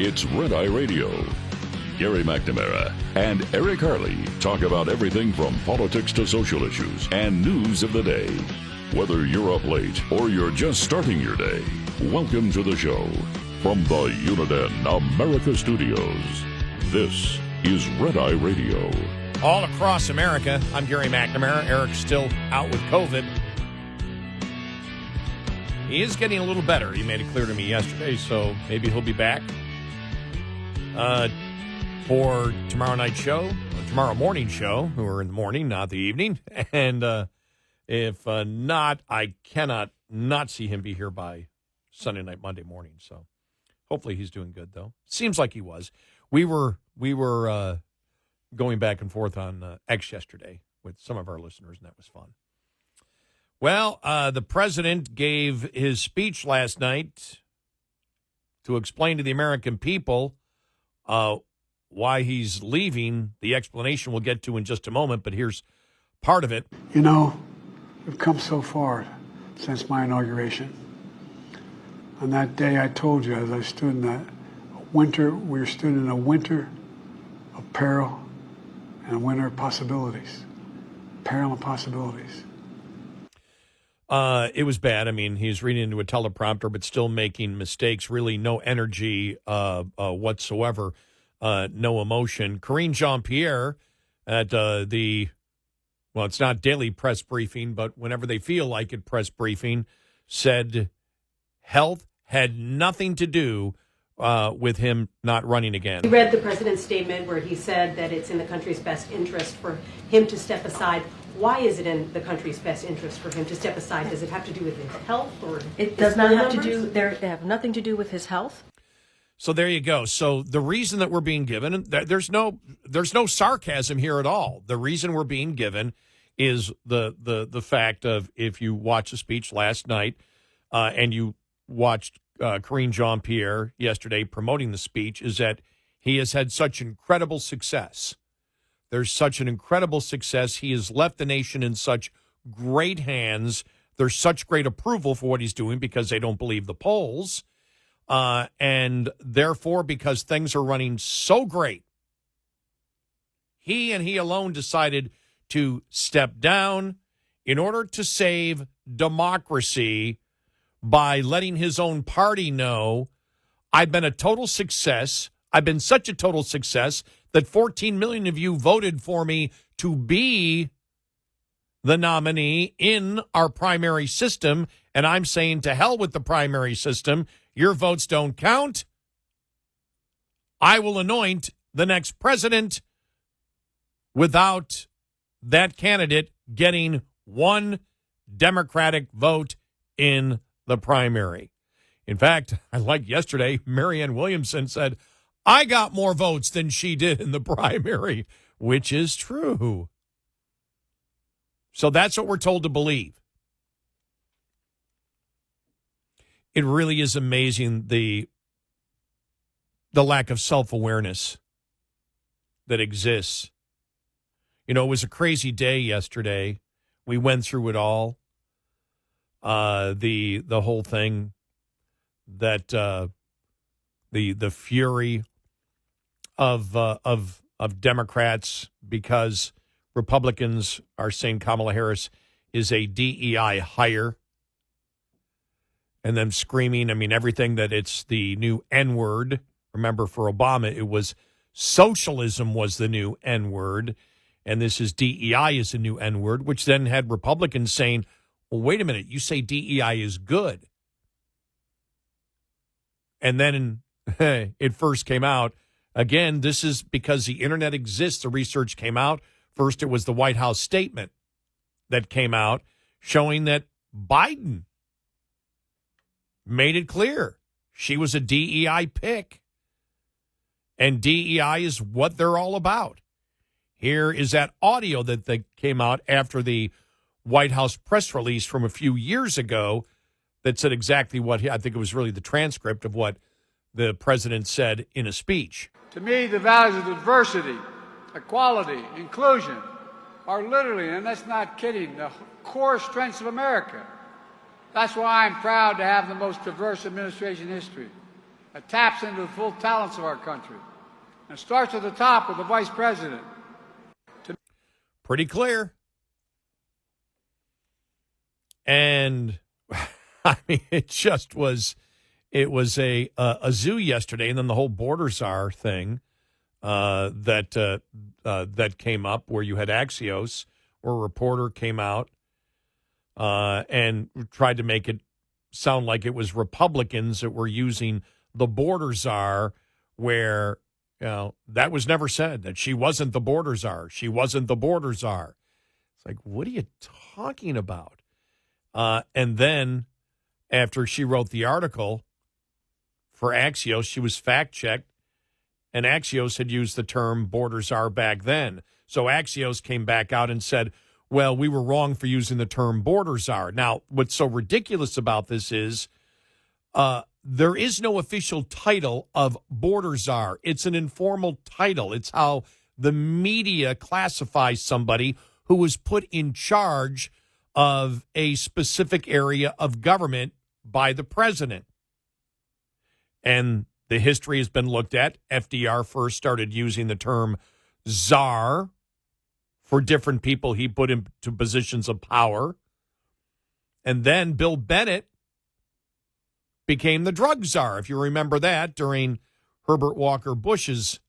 It's Red Eye Radio. Gary McNamara and Eric Harley talk about everything from politics to social issues and news of the day. Whether you're up late or you're just starting your day, welcome to the show. From the Uniden America Studios, this is Red Eye Radio. All across America, I'm Gary McNamara. Eric's still out with COVID. He is getting a little better. He made it clear to me yesterday, so maybe he'll be back for tomorrow morning show, or in the morning, not the evening. And if not, I cannot not see him be here by Sunday night, Monday morning. So hopefully he's doing good, though. Seems like he was. We were going back and forth on X yesterday with some of our listeners, and that was fun. Well, the president gave his speech last night to explain to the American people why he's leaving. The explanation we'll get to in just a moment, but here's part of it. You know, we've come so far since my inauguration. On that day, I told you, as I stood in that winter, we stood in a winter of peril and a winter of possibilities. Peril and possibilities. It was bad. I mean, he's reading into a teleprompter, but still making mistakes. Really no energy whatsoever, no emotion. Karine Jean-Pierre at it's not daily press briefing, but whenever they feel like it, press briefing, said health had nothing to do with him not running again. We read the president's statement where he said that it's in the country's best interest for him to step aside. Why is it in the country's best interest for him to step aside? Does it have to do with his health, or it does not have to do? They have nothing to do with his health. So there you go. So the reason that we're being given, there's no sarcasm here at all. The reason we're being given is the fact of, if you watch the speech last night and you watched Karine Jean-Pierre yesterday promoting the speech, is that he has had such incredible success. There's such an incredible success. He has left the nation in such great hands. There's such great approval for what he's doing because they don't believe the polls. And therefore, because things are running so great, he and he alone decided to step down in order to save democracy by letting his own party know, I've been a total success. I've been such a total success that 14 million of you voted for me to be the nominee in our primary system. And I'm saying to hell with the primary system. Your votes don't count. I will anoint the next president without that candidate getting one Democratic vote in the primary. In fact, I like yesterday, Marianne Williamson said, I got more votes than she did in the primary, which is true. So that's what we're told to believe. It really is amazing the lack of self-awareness that exists. You know, it was a crazy day yesterday. We went through it all. The whole thing that the fury of Democrats because Republicans are saying Kamala Harris is a DEI hire, and them screaming, I mean, everything that it's the new N-word. Remember, for Obama, it was socialism was the new N-word, and this is DEI is the new N-word, which then had Republicans saying, well, wait a minute, you say DEI is good. And then it first came out. Again, this is because the internet exists. The research came out. First, it was the White House statement that came out showing that Biden made it clear she was a DEI pick. And DEI is what they're all about. Here is that audio that came out after the White House press release from a few years ago that said exactly what I think it was really the transcript of what the president said in a speech. To me, the values of diversity, equality, inclusion are literally, and that's not kidding, the core strengths of America. That's why I'm proud to have the most diverse administration in history. that taps into the full talents of our country. And it starts at the top with the vice president. Pretty clear. And I mean, it was a zoo yesterday, and then the whole border czar thing that came up, where you had Axios, where a reporter came out and tried to make it sound like it was Republicans that were using the border czar, where that was never said, that she wasn't the border czar. She wasn't the border czar. It's like, what are you talking about? And then after she wrote the article for Axios, she was fact-checked, and Axios had used the term border czar back then. So Axios came back out and said, well, we were wrong for using the term border czar. Now, what's so ridiculous about this is there is no official title of border czar. It's an informal title. It's how the media classifies somebody who was put in charge of a specific area of government by the president. And the history has been looked at. FDR first started using the term czar for different people he put into positions of power. And then Bill Bennett became the drug czar, if you remember that, during Herbert Walker Bush's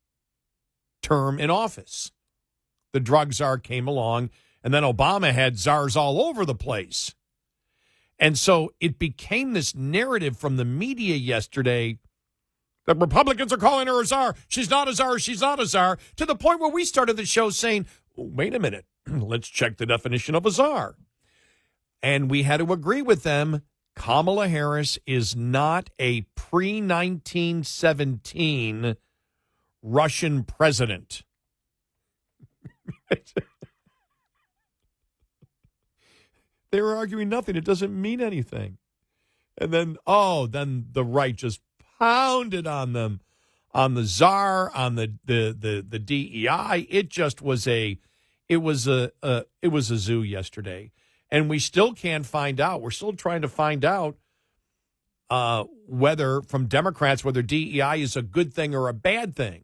term in office. The drug czar came along, and then Obama had czars all over the place. And so it became this narrative from the media yesterday that Republicans are calling her a czar. She's not a czar. She's not a czar. To the point where we started the show saying, wait a minute, let's check the definition of a czar. And we had to agree with them. Kamala Harris is not a pre-1917 Russian president. They were arguing nothing. It doesn't mean anything. And then, then the right just pounded on them, on the czar, on the DEI. It just was a zoo yesterday. And we still can't find out. We're still trying to find out whether, from Democrats, whether DEI is a good thing or a bad thing.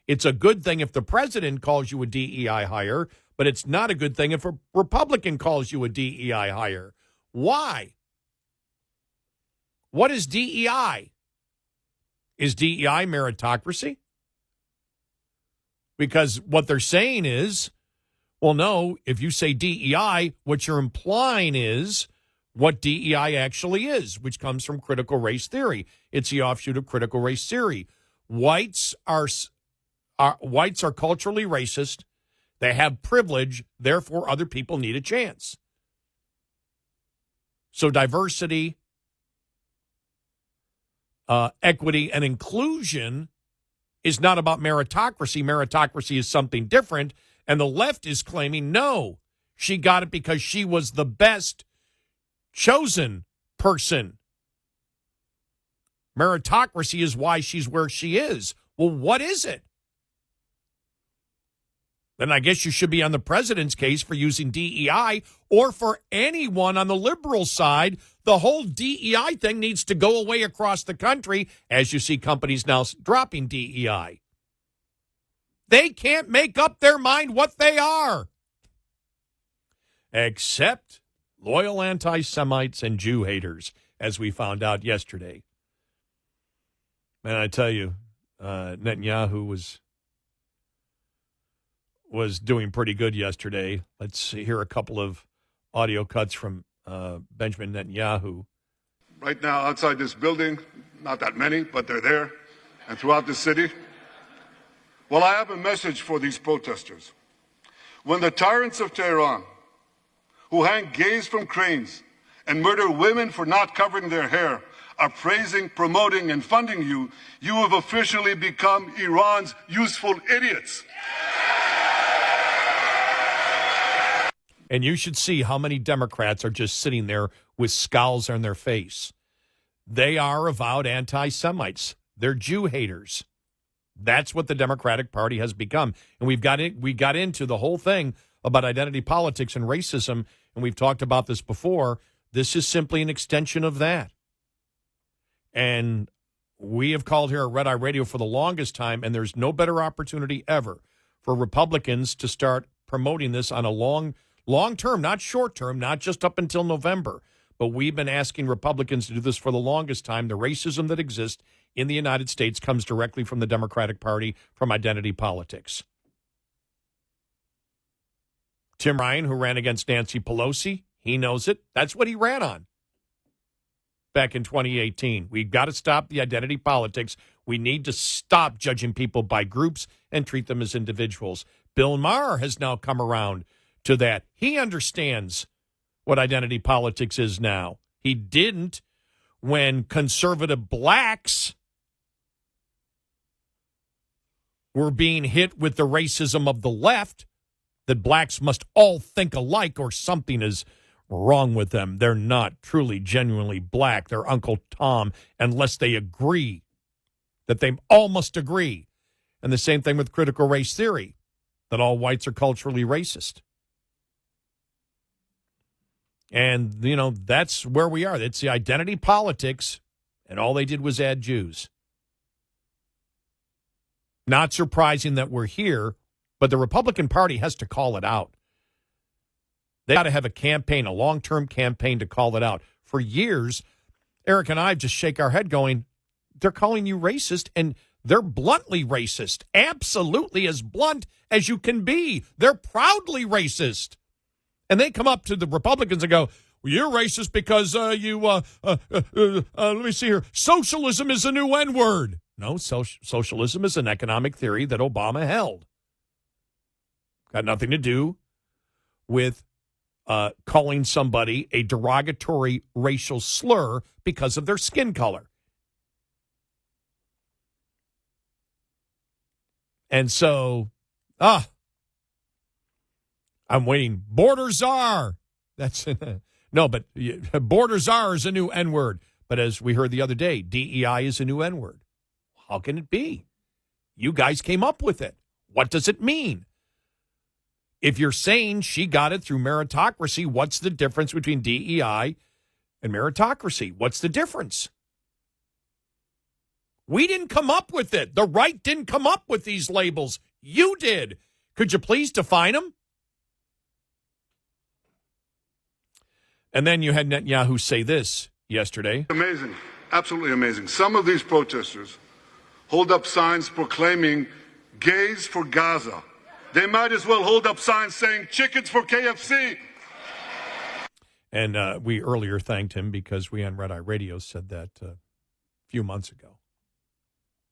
It's a good thing if the president calls you a DEI hire, but it's not a good thing if a Republican calls you a DEI hire. Why? What is DEI? Is DEI meritocracy? Because what they're saying is, well, no, if you say DEI, what you're implying is what DEI actually is, which comes from critical race theory. It's the offshoot of critical race theory. Whites are culturally racist. They have privilege, therefore other people need a chance. So diversity, equity, and inclusion is not about meritocracy. Meritocracy is something different. And the left is claiming, no, she got it because she was the best chosen person. Meritocracy is why she's where she is. Well, what is it? Then I guess you should be on the president's case for using DEI, or for anyone on the liberal side. The whole DEI thing needs to go away across the country, as you see companies now dropping DEI. They can't make up their mind what they are. Except loyal anti-Semites and Jew haters, as we found out yesterday. Man, I tell you, Netanyahu was doing pretty good yesterday. Let's hear a couple of audio cuts from Benjamin Netanyahu. Right now, outside this building, not that many, but they're there, and throughout the city. Well, I have a message for these protesters. When the tyrants of Tehran, who hang gays from cranes and murder women for not covering their hair, are praising, promoting, and funding you, you have officially become Iran's useful idiots. And you should see how many Democrats are just sitting there with scowls on their face. They are avowed anti-Semites. They're Jew haters. That's what the Democratic Party has become. And we got into the whole thing about identity politics and racism, and we've talked about this before. This is simply an extension of that. And we have called here at Red Eye Radio for the longest time, and there's no better opportunity ever for Republicans to start promoting this on a long term, not short term, not just up until November. But we've been asking Republicans to do this for the longest time. The racism that exists in the United States comes directly from the Democratic Party, from identity politics. Tim Ryan, who ran against Nancy Pelosi, he knows it. That's what he ran on back in 2018. We've got to stop the identity politics. We need to stop judging people by groups and treat them as individuals. Bill Maher has now come around to that. He understands what identity politics is now. He didn't when conservative blacks were being hit with the racism of the left, that blacks must all think alike or something is wrong with them. They're not truly, genuinely black. They're Uncle Tom unless they agree that they all must agree. And the same thing with critical race theory, that all whites are culturally racist. And, that's where we are. It's the identity politics, and all they did was add Jews. Not surprising that we're here, but the Republican Party has to call it out. They got to have a campaign, a long-term campaign to call it out. For years, Eric and I just shake our head going, they're calling you racist, and they're bluntly racist, absolutely as blunt as you can be. They're proudly racist. And they come up to the Republicans and go, well, you're racist because let me see here, socialism is a new N-word. No, socialism is an economic theory that Obama held. Got nothing to do with calling somebody a derogatory racial slur because of their skin color. And so, I'm waiting. Border czar. That's no, but border czar is a new N-word. But as we heard the other day, DEI is a new N-word. How can it be? You guys came up with it. What does it mean? If you're saying she got it through meritocracy, what's the difference between DEI and meritocracy? What's the difference? We didn't come up with it. The right didn't come up with these labels. You did. Could you please define them? And then you had Netanyahu say this yesterday. Amazing. Absolutely amazing. Some of these protesters hold up signs proclaiming gays for Gaza. They might as well hold up signs saying chickens for KFC. And we earlier thanked him because we on Red Eye Radio said that a few months ago.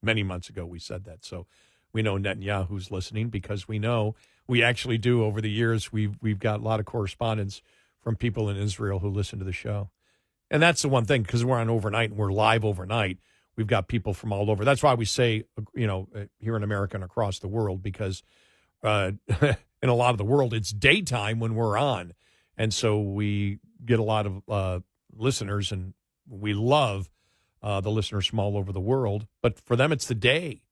Many months ago we said that. So we know Netanyahu's listening because we know we actually do over the years. We've got a lot of correspondence from people in Israel who listen to the show. And that's the one thing, because we're on overnight and we're live overnight. We've got people from all over. That's why we say, here in America and across the world, because in a lot of the world, it's daytime when we're on. And so we get a lot of listeners, and we love the listeners from all over the world. But for them, it's the day.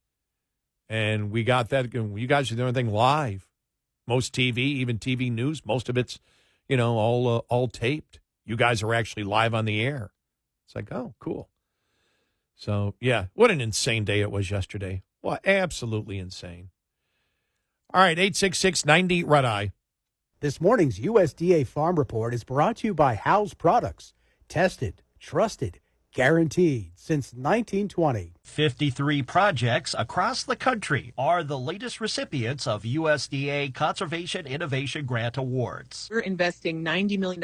And we got that. You guys are doing everything live. Most TV, even TV news, most of it's, all taped. You guys are actually live on the air. It's like, oh, cool. So, yeah, what an insane day it was yesterday. Well, absolutely insane. All right, 866-90 Red Eye. This morning's USDA Farm Report is brought to you by Howes Products. Tested, trusted, guaranteed since 1920. 53 projects across the country are the latest recipients of USDA Conservation Innovation Grant Awards. We're investing $90 million.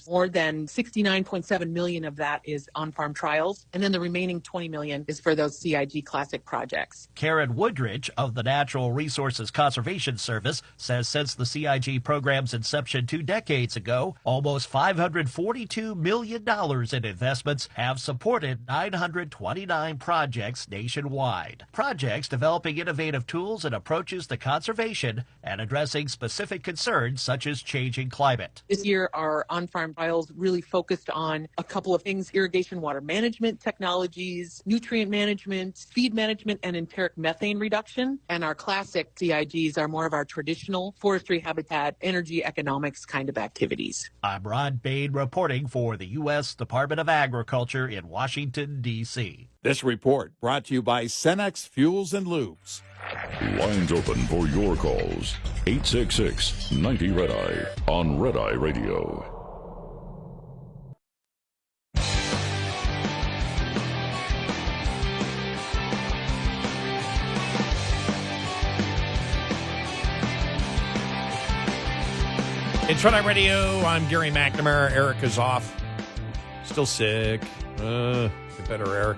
More than $69.7 million of that is on-farm trials, and then the remaining $20 million is for those CIG classic projects. Karen Woodridge of the Natural Resources Conservation Service says since the CIG program's inception 2 decades ago, almost $542 million in investments have supported 929 projects nationwide. Projects developing innovative tools and approaches to conservation and addressing specific concerns such as changing climate. This year, our on-farm trials really focused on a couple of things: irrigation water management technologies, nutrient management, feed management, and enteric methane reduction. And our classic CIGs are more of our traditional forestry, habitat, energy, economics kind of activities. I'm Ron Bain reporting for the U.S. Department of Agriculture in in Washington, D.C. This report brought to you by Cenex Fuels and Lubes. Lines open for your calls. 866-90-RED-EYE on Red Eye Radio. It's Red Eye Radio. I'm Gary McNamara. Eric is off. Still sick. Get better, Eric.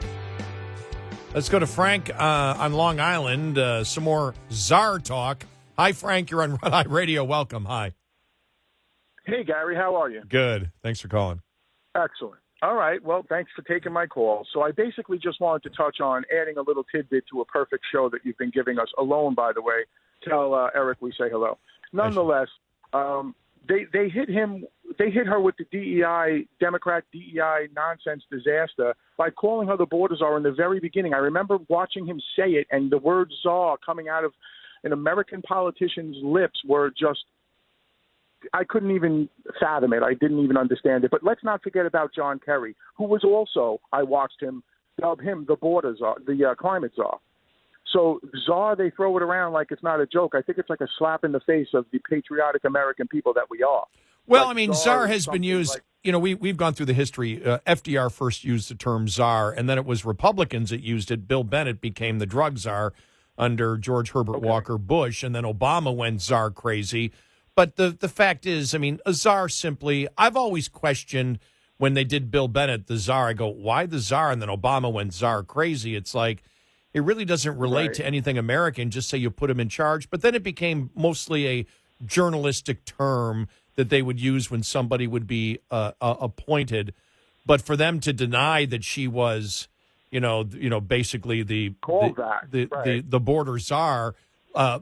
Let's go to Frank on Long Island. Some more czar talk. Hi, Frank. You're on Red Eye Radio. Welcome. Hi. Hey, Gary. How are you? Good. Thanks for calling. Excellent. All right. Well, thanks for taking my call. So I basically just wanted to touch on adding a little tidbit to a perfect show that you've been giving us. Alone, by the way. Tell Eric we say hello. Nonetheless, They hit him. They hit her with the DEI, Democrat DEI nonsense disaster by calling her the border czar in the very beginning. I remember watching him say it, and the word czar coming out of an American politician's lips were just, I couldn't even fathom it. I didn't even understand it. But let's not forget about John Kerry, who was also, I watched him, dub him the border czar, the climate czar. So czar, they throw it around like it's not a joke. I think it's like a slap in the face of the patriotic American people that we are. Well, like, I mean, czar has been used, like, you know, we've gone through the history. FDR first used the term czar, and then it was Republicans that used it. Bill Bennett became the drug czar under George Herbert Walker Bush, and then Obama went czar crazy. But the fact is, I mean, a czar simply, I've always questioned when they did Bill Bennett, the czar, I go, why the czar? And then Obama went czar crazy. It's like, it really doesn't relate to anything American, just say you put him in charge. But then it became mostly a journalistic term that they would use when somebody would be appointed. But for them to deny that she was, basically the border czar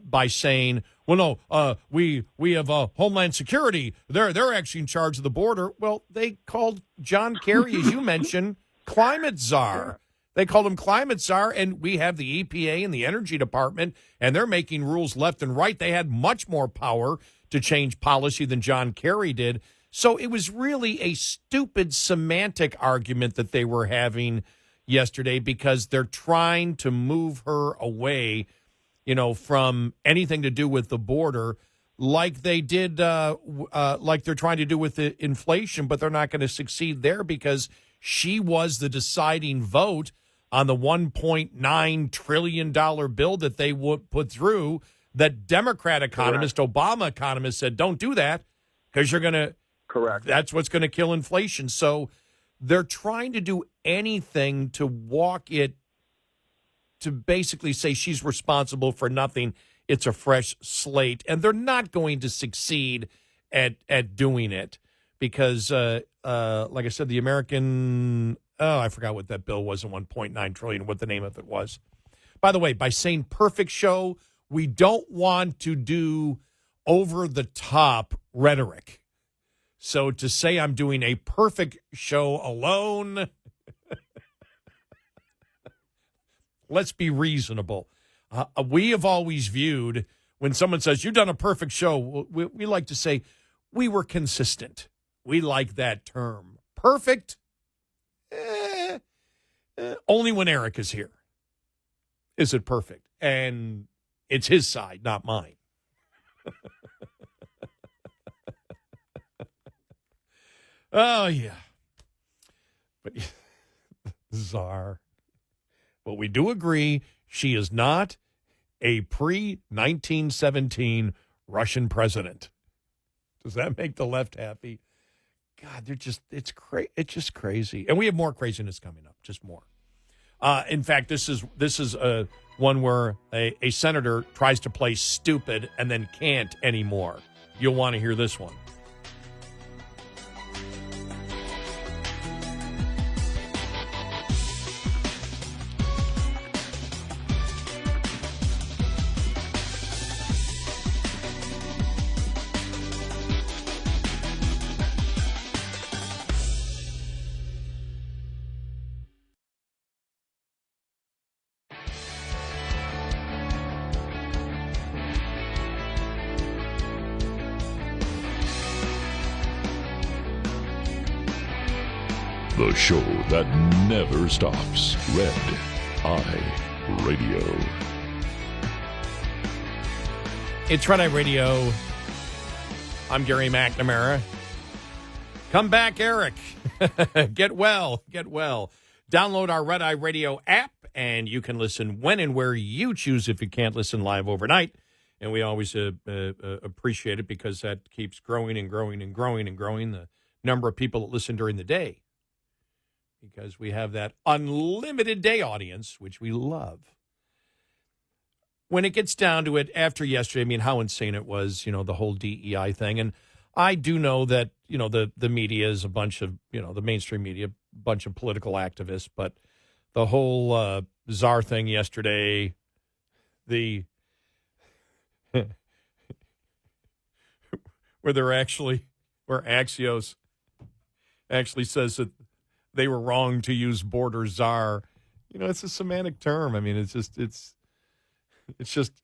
by saying, well, no, we have Homeland Security. They're actually in charge of the border. Well, they called John Kerry, as you mentioned, climate czar. They called him climate czar, and we have the EPA and the Energy Department, and they're making rules left and right. They had much more power to change policy than John Kerry did. So it was really a stupid semantic argument that they were having yesterday because they're trying to move her away, from anything to do with the border like they did, like they're trying to do with the inflation, but they're not going to succeed there because she was the deciding vote on the $1.9 trillion bill that they would put through. That Democrat economist, Obama economist, said, don't do that because you're going to – Correct. That's what's going to kill inflation. So they're trying to do anything to walk it, to basically say she's responsible for nothing. It's a fresh slate. And they're not going to succeed at doing it because, like I said, the American – I forgot what that bill was in $1.9 trillion, what the name of it was. By the way, by saying perfect show, we don't want to do over-the-top rhetoric. So to say I'm doing a perfect show alone, let's be reasonable. We have always viewed, when someone says, you've done a perfect show, we like to say, we were consistent. We like that term. Perfect? Only when Eric is here is it perfect. And it's his side, not mine. Oh, yeah. But czar. But we do agree she is not a pre-1917 Russian president. Does that make the left happy? God, it's just crazy. And we have more craziness coming up, just more. In fact, this is one where a senator tries to play stupid and then can't anymore. You'll want to hear this one. The show that never stops. Red Eye Radio. It's Red Eye Radio. I'm Gary McNamara. Come back, Eric. Get well. Get well. Download our Red Eye Radio app, and you can listen when and where you choose if you can't listen live overnight. And we always appreciate it because that keeps growing and growing and growing and growing, the number of people that listen during the day. Because we have that unlimited day audience, which we love. When it gets down to it, after yesterday, I mean, how insane it was, the whole DEI thing. And I do know that, the media is a bunch of, the mainstream media, a bunch of political activists. But the whole czar thing yesterday, where Axios actually says that they were wrong to use border czar. It's a semantic term. I mean, it's just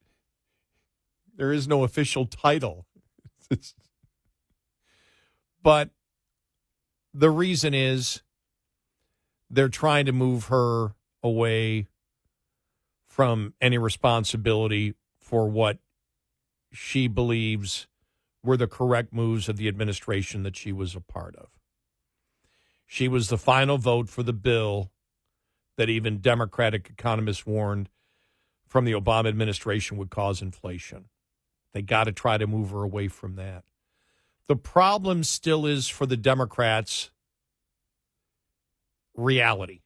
there is no official title. But the reason is they're trying to move her away from any responsibility for what she believes were the correct moves of the administration that she was a part of. She was the final vote for the bill that even Democratic economists warned from the Obama administration would cause inflation. They got to try to move her away from that. The problem still is for the Democrats reality.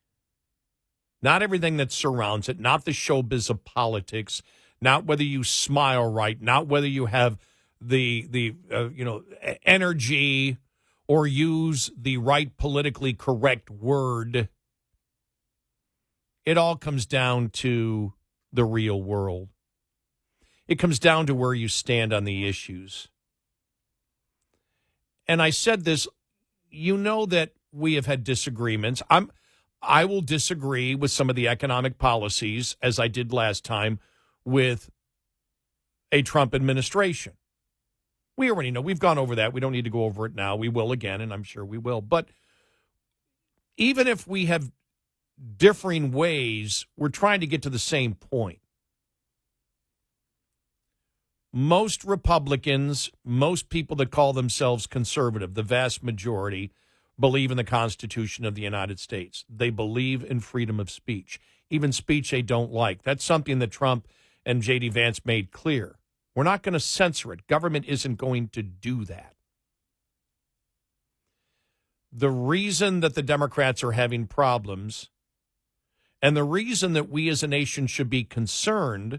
Not everything that surrounds it, not the showbiz of politics, not whether you smile right, not whether you have the energy or use the right politically correct word. It all comes down to the real world. It comes down to where you stand on the issues. And I said this, that we have had disagreements. I will disagree with some of the economic policies, as I did last time, with a Trump administration. We already know. We've gone over that. We don't need to go over it now. We will again, and I'm sure we will. But even if we have differing ways, we're trying to get to the same point. Most Republicans, most people that call themselves conservative, the vast majority, believe in the Constitution of the United States. They believe in freedom of speech, even speech they don't like. That's something that Trump and J.D. Vance made clear. We're not going to censor it. Government isn't going to do that. The reason that the Democrats are having problems and the reason that we as a nation should be concerned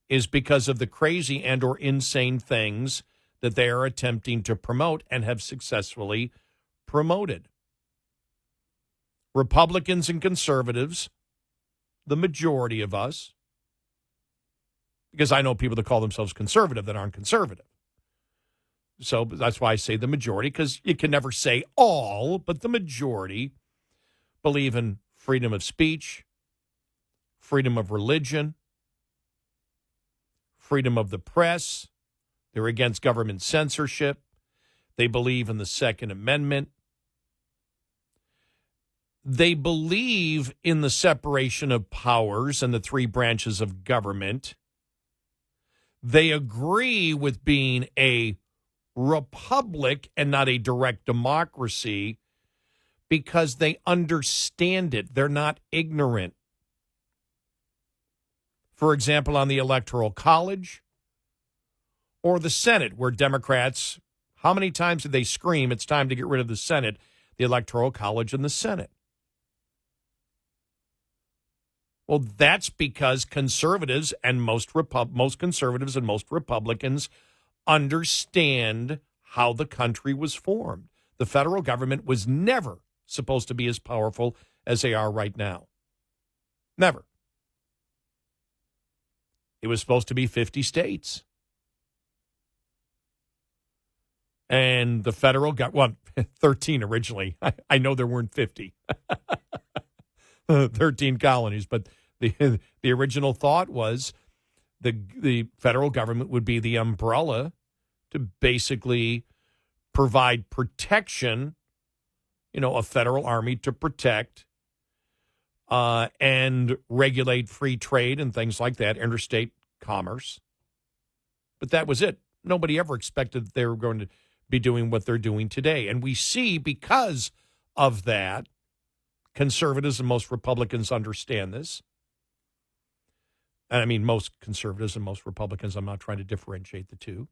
is because of the crazy and or insane things that they are attempting to promote and have successfully promoted. Republicans and conservatives, the majority of us, because I know people that call themselves conservative that aren't conservative. So that's why I say the majority, because you can never say all, but the majority believe in freedom of speech, freedom of religion, freedom of the press. They're against government censorship. They believe in the Second Amendment. They believe in the separation of powers and the three branches of government. They agree with being a republic and not a direct democracy because they understand it. They're not ignorant. For example, on the Electoral College or the Senate, where Democrats, how many times did they scream, it's time to get rid of the Senate, the Electoral College and the Senate? Well, that's because conservatives and most conservatives and most Republicans understand how the country was formed. The federal government was never supposed to be as powerful as they are right now. Never. It was supposed to be 50 states. And the federal government, 13 originally. I know there weren't 50. 13 colonies, but the original thought was the federal government would be the umbrella to basically provide protection a federal army to protect and regulate free trade and things like that, interstate commerce. But that was it. Nobody ever expected that they were going to be doing what they're doing today. And we see, because of that, conservatives and most Republicans understand this. And I mean, most conservatives and most Republicans, I'm not trying to differentiate the two.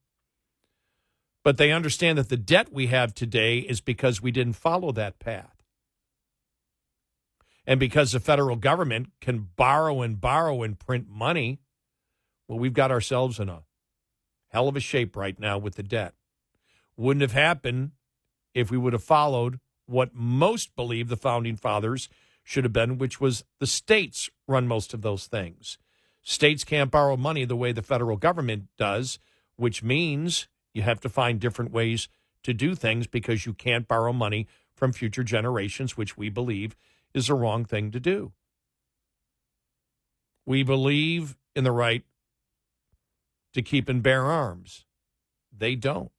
But they understand that the debt we have today is because we didn't follow that path. And because the federal government can borrow and print money, well, we've got ourselves in a hell of a shape right now with the debt. Wouldn't have happened if we would have followed what most believe the founding fathers should have been, which was the states run most of those things. States can't borrow money the way the federal government does, which means you have to find different ways to do things because you can't borrow money from future generations, which we believe is the wrong thing to do. We believe in the right to keep and bear arms. They don't.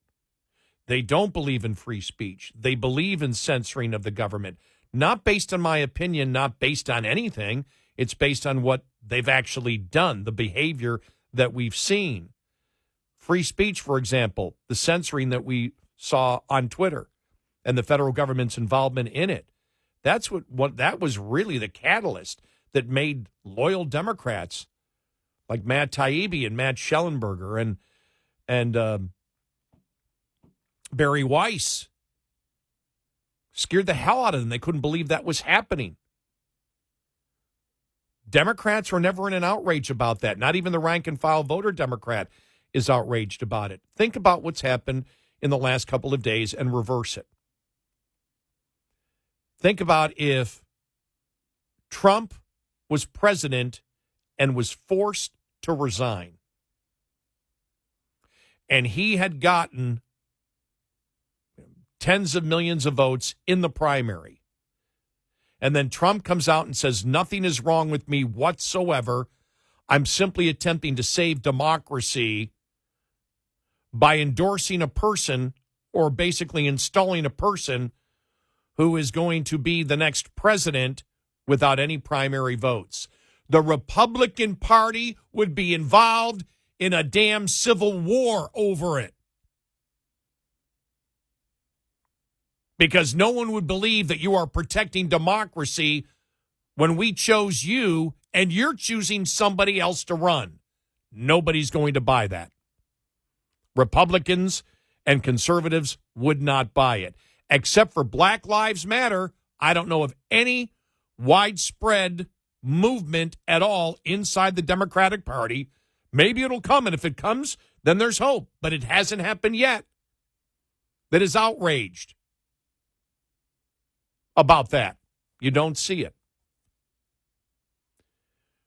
They don't believe in free speech. They believe in censoring of the government, not based on my opinion, not based on anything. It's based on what they've actually done, the behavior that we've seen. Free speech, for example, the censoring that we saw on Twitter and the federal government's involvement in it. That's what that was really the catalyst that made loyal Democrats like Matt Taibbi and Matt Schellenberger and Barry Weiss scared the hell out of them. They couldn't believe that was happening. Democrats were never in an outrage about that. Not even the rank and file voter Democrat is outraged about it. Think about what's happened in the last couple of days and reverse it. Think about if Trump was president and was forced to resign, and he had gotten tens of millions of votes in the primary. And then Trump comes out and says, nothing is wrong with me whatsoever. I'm simply attempting to save democracy by endorsing a person, or basically installing a person who is going to be the next president without any primary votes. The Republican Party would be involved in a damn civil war over it. Because no one would believe that you are protecting democracy when we chose you and you're choosing somebody else to run. Nobody's going to buy that. Republicans and conservatives would not buy it. Except for Black Lives Matter, I don't know of any widespread movement at all inside the Democratic Party. Maybe it'll come, and if it comes, then there's hope. But it hasn't happened yet. That is outraged about that. You don't see it.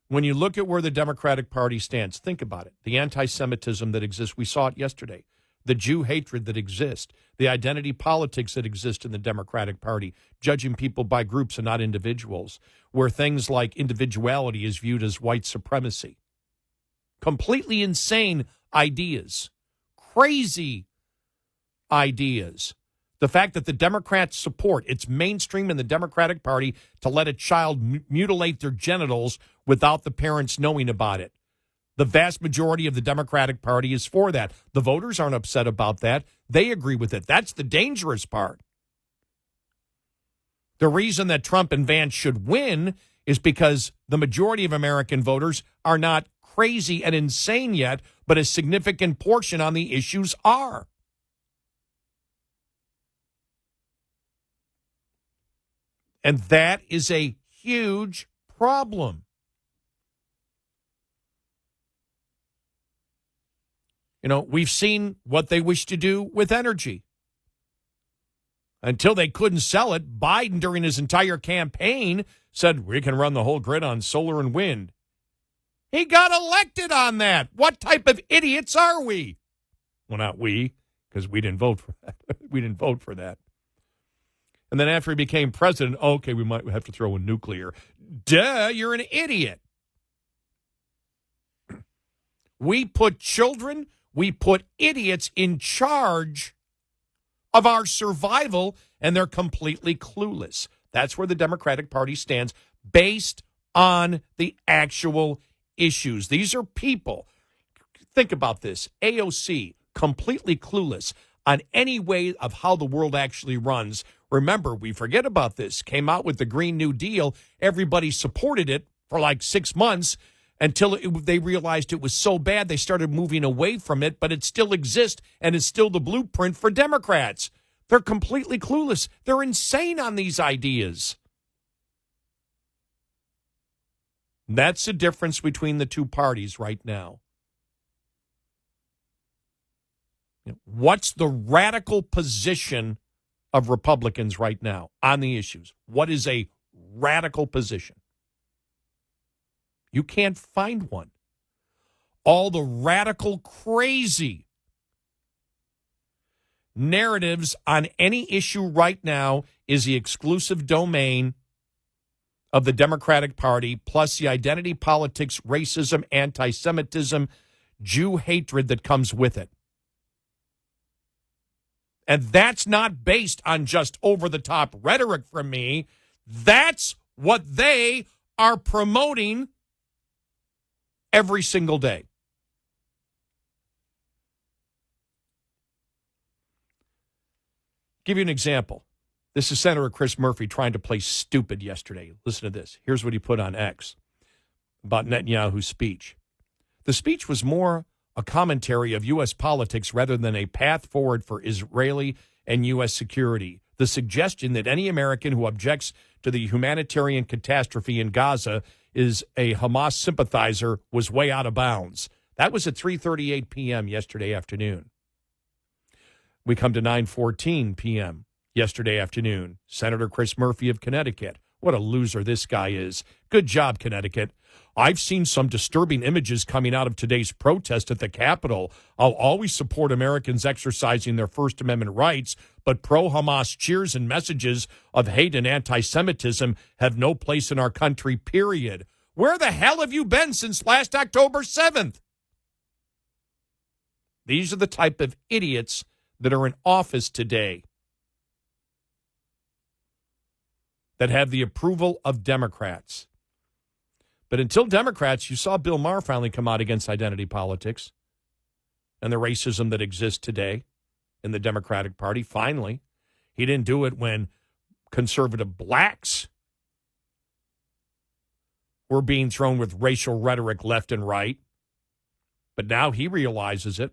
When you look at where the Democratic Party stands, think about it. The anti-Semitism that exists, we saw it yesterday. The Jew hatred that exists, the identity politics that exist in the Democratic Party, judging people by groups and not individuals, where things like individuality is viewed as white supremacy. Completely insane ideas, crazy ideas. The fact that the Democrats support, it's mainstream in the Democratic Party to let a child mutilate their genitals without the parents knowing about it. The vast majority of the Democratic Party is for that. The voters aren't upset about that. They agree with it. That's the dangerous part. The reason that Trump and Vance should win is because the majority of American voters are not crazy and insane yet, but a significant portion on the issues are. And that is a huge problem. You know, we've seen what they wish to do with energy. Until they couldn't sell it, Biden, during his entire campaign, said we can run the whole grid on solar and wind. He got elected on that. What type of idiots are we? Well, not we, because we didn't vote for that. We didn't vote for that. And then after he became president, okay, we might have to throw in nuclear. Duh, you're an idiot. We put children, we put idiots in charge of our survival, and they're completely clueless. That's where the Democratic Party stands based on the actual issues. These are people. Think about this. AOC, completely clueless on any way of how the world actually runs. Remember, we forget about this. Came out with the Green New Deal. Everybody supported it for like 6 months until they realized it was so bad they started moving away from it, but it still exists and is still the blueprint for Democrats. They're completely clueless. They're insane on these ideas. That's the difference between the two parties right now. What's the radical position of Republicans right now on the issues? What is a radical position? You can't find one. All the radical, crazy narratives on any issue right now is the exclusive domain of the Democratic Party, plus the identity politics, racism, anti-Semitism, Jew hatred that comes with it. And that's not based on just over-the-top rhetoric from me. That's what they are promoting every single day. Give you an example. This is Senator Chris Murphy trying to play stupid yesterday. Listen to this. Here's what he put on X about Netanyahu's speech. The speech was more a commentary of U.S. politics rather than a path forward for Israeli and U.S. security. The suggestion that any American who objects to the humanitarian catastrophe in Gaza is a Hamas sympathizer was way out of bounds. That was at 3:38 p.m. yesterday afternoon. We come to 9:14 p.m. yesterday afternoon. Senator Chris Murphy of Connecticut. What a loser this guy is. Good job, Connecticut. I've seen some disturbing images coming out of today's protest at the Capitol. I'll always support Americans exercising their First Amendment rights, but pro-Hamas cheers and messages of hate and anti-Semitism have no place in our country, period. Where the hell have you been since last October 7th? These are the type of idiots that are in office today that have the approval of Democrats. But until Democrats, you saw Bill Maher finally come out against identity politics and the racism that exists today in the Democratic Party. Finally, he didn't do it when conservative blacks were being thrown with racial rhetoric left and right. But now he realizes it.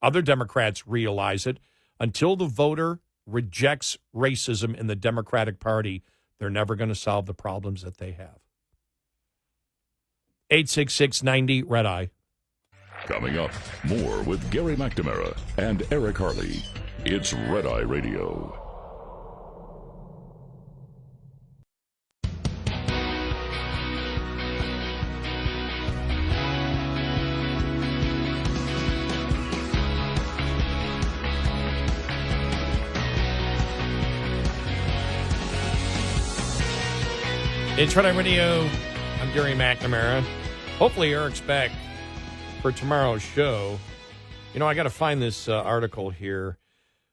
Other Democrats realize it. Until the voter rejects racism in the Democratic Party, they're never going to solve the problems that they have. 866-90-RED-EYE. Coming up, more with Gary McNamara and Eric Harley. It's Red Eye Radio. It's Red Eye Radio. I'm Gary McNamara. Hopefully Eric's back for tomorrow's show. You know, I got to find this article here.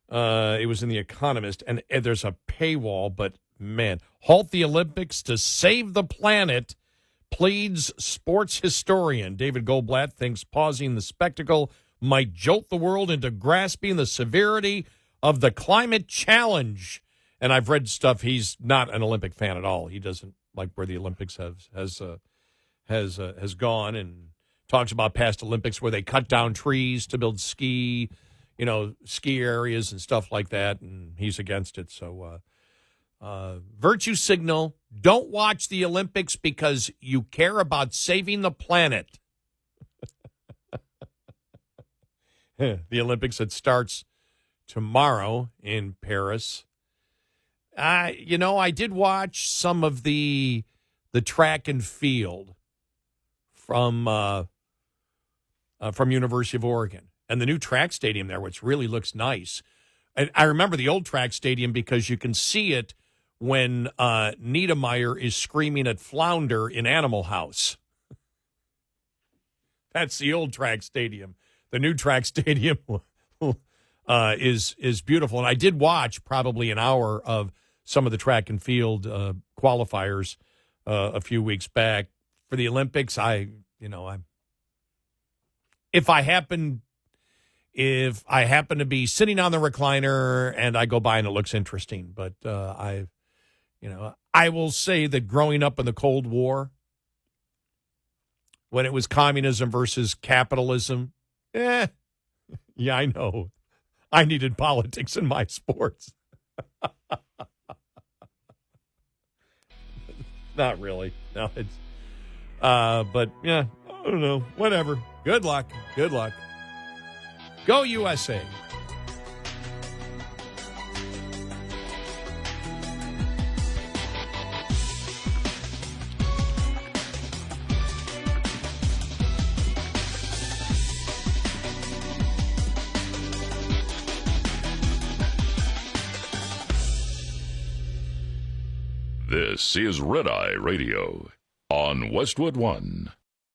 It was in The Economist, and there's a paywall, but man, halt the Olympics to save the planet, pleads sports historian. David Goldblatt thinks pausing the spectacle might jolt the world into grasping the severity of the climate challenge. And I've read stuff. He's not an Olympic fan at all. He doesn't like where the Olympics has gone, and talks about past Olympics where they cut down trees to build ski areas and stuff like that, and he's against it. So virtue signal, don't watch the Olympics because you care about saving the planet. The Olympics that starts tomorrow in Paris. I did watch some of the track and field from University of Oregon and the new track stadium there, which really looks nice. And I remember the old track stadium because you can see it when Niedermeyer is screaming at Flounder in Animal House. That's the old track stadium. The new track stadium is beautiful. And I did watch probably an hour of some of the track and field qualifiers a few weeks back for the Olympics. If I happen to be sitting on the recliner and I go by and it looks interesting, but I will say that growing up in the Cold War, when it was communism versus capitalism, yeah, I know. I needed politics in my sports. Not really. No, it's but yeah, I don't know. Whatever. Good luck. Good luck. Go USA. This is Red Eye Radio on Westwood One.